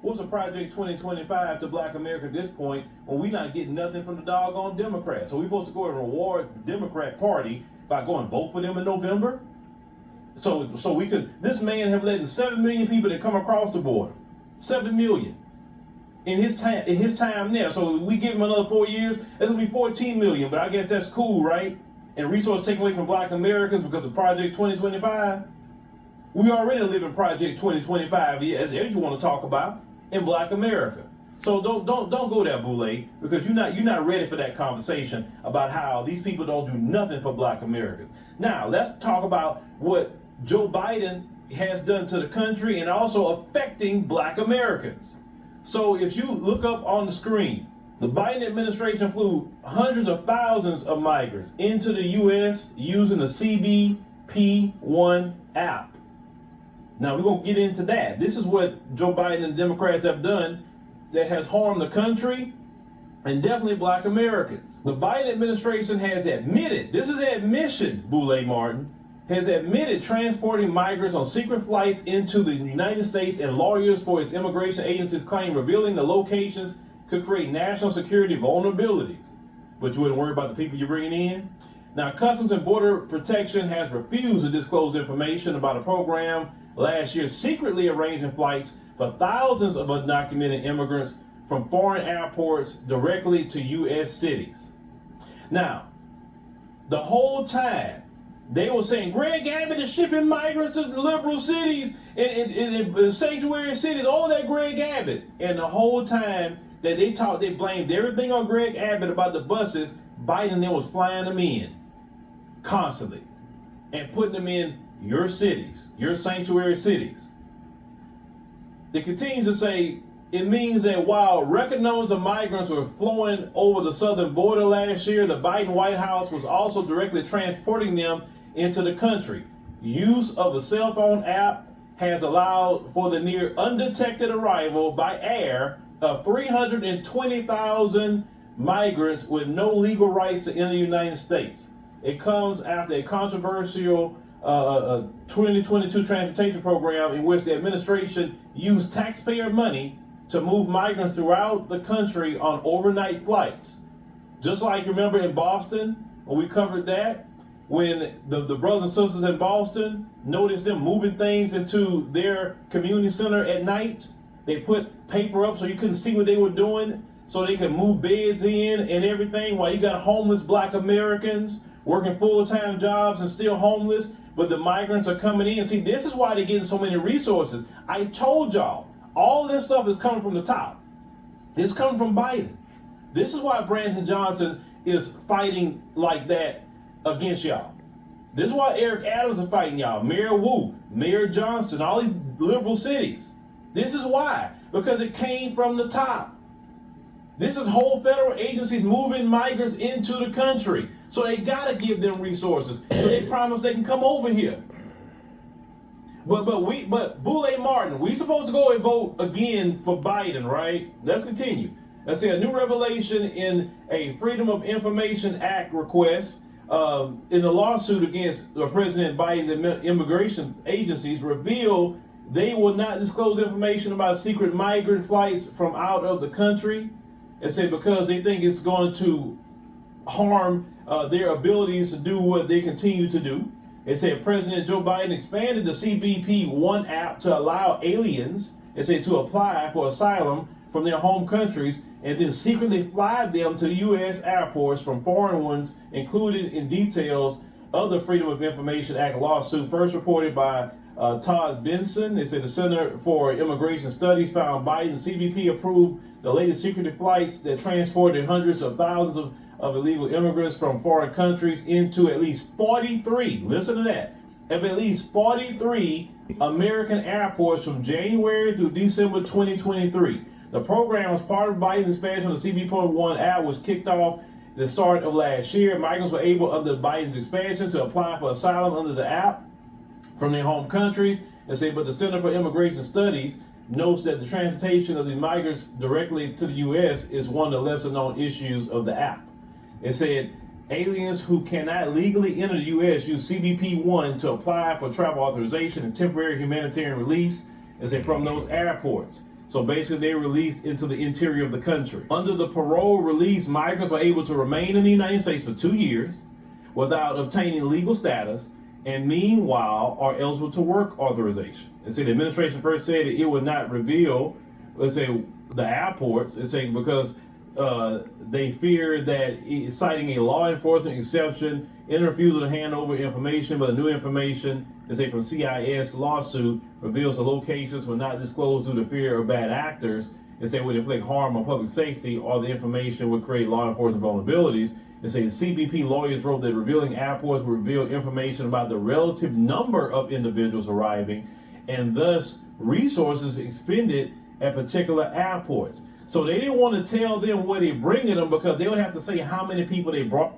What's a Project 2025 to Black America at this point when we not getting nothing from the doggone Democrats? So we supposed to go and reward the Democrat Party by going vote for them in November? So we could. This man have led 7 million people that come across the border, 7 million in his time there. So we give him another 4 years, that's gonna be 14 million. But I guess that's cool, right? And resources taken away from Black Americans because of Project 2025. We already live in Project 2025, as you want to talk about, in Black America. So don't go there, Boule, because you're not ready for that conversation about how these people don't do nothing for Black Americans. Now let's talk about what Joe Biden has done to the country and also affecting Black Americans. So if you look up on the screen, the Biden administration flew hundreds of thousands of migrants into the U.S. using the CBP-1 app. Now we're going to get into that. This is what Joe Biden and the Democrats have done that has harmed the country and definitely Black Americans. The Biden administration has admitted, this is an admission, Boule Martin, has admitted transporting migrants on secret flights into the United States, and lawyers for its immigration agencies claim revealing the locations could create national security vulnerabilities. But you wouldn't worry about the people you're bringing in? Now, Customs and Border Protection has refused to disclose information about a program last year secretly arranging flights for thousands of undocumented immigrants from foreign airports directly to U.S. cities. Now, the whole time, they were saying Greg Abbott is shipping migrants to the liberal cities and sanctuary cities, all that Greg Abbott. And the whole time that they talked, they blamed everything on Greg Abbott about the buses. Biden then was flying them in constantly and putting them in your cities, your sanctuary cities. It continues to say, it means that while record numbers of migrants were flowing over the southern border last year, the Biden White House was also directly transporting them into the country. Use of a cell phone app has allowed for the near undetected arrival by air of 320,000 migrants with no legal rights to enter the United States. It comes after a controversial 2022 transportation program in which the administration used taxpayer money to move migrants throughout the country on overnight flights. Just like, remember in Boston, when we covered that, when the brothers and sisters in Boston noticed them moving things into their community center at night, they put paper up so you couldn't see what they were doing, so they could move beds in and everything, while you got homeless Black Americans working full-time jobs and still homeless, but the migrants are coming in. See, this is why they're getting so many resources. I told y'all, all this stuff is coming from the top. It's coming from Biden. This is why Brandon Johnson is fighting like that against y'all. This is why Eric Adams is fighting y'all. Mayor Wu, Mayor Johnston, all these liberal cities. This is why. Because it came from the top. This is whole federal agencies moving migrants into the country. So they gotta give them resources. So they promise they can come over here. But Boule Martin, we supposed to go and vote again for Biden, right? Let's continue. Let's see, a new revelation in a Freedom of Information Act request in the lawsuit against President Biden's immigration agencies reveal they will not disclose information about secret migrant flights from out of the country. It said because they think it's going to harm their abilities to do what they continue to do. It said President Joe Biden expanded the CBP-1 app to allow aliens, it said, to apply for asylum from their home countries and then secretly fly them to U.S. airports from foreign ones, included in details of the Freedom of Information Act lawsuit, first reported by Todd Benson. They said the Center for Immigration Studies found Biden's CBP approved the latest secretive flights that transported hundreds of thousands of illegal immigrants from foreign countries into at least 43, listen to that, of at least 43 American airports from January through December 2023. The program was part of Biden's expansion of the CBP-1 app, was kicked off the start of last year. Migrants were able, under Biden's expansion, to apply for asylum under the app from their home countries. And say, but the Center for Immigration Studies notes that the transportation of the migrants directly to the U.S. is one of the lesser known issues of the app. It said aliens who cannot legally enter the U.S. use CBP-1 to apply for travel authorization and temporary humanitarian release, as they from those airports. So basically, they're released into the interior of the country. Under the parole release, migrants are able to remain in the United States for 2 years without obtaining legal status, and meanwhile are eligible to work authorization. And so the administration first said it would not reveal, let's say, the airports. It's saying because they fear that citing a law enforcement exception in refusal to hand over information, but the new information, they say from CIS lawsuit, reveals the locations were not disclosed due to fear of bad actors. They say would inflict harm on public safety, or the information would create law enforcement vulnerabilities. They say the CBP lawyers wrote that revealing airports would reveal information about the relative number of individuals arriving, and thus resources expended at particular airports. So they didn't want to tell them where they bringing them, because they would have to say how many people they brought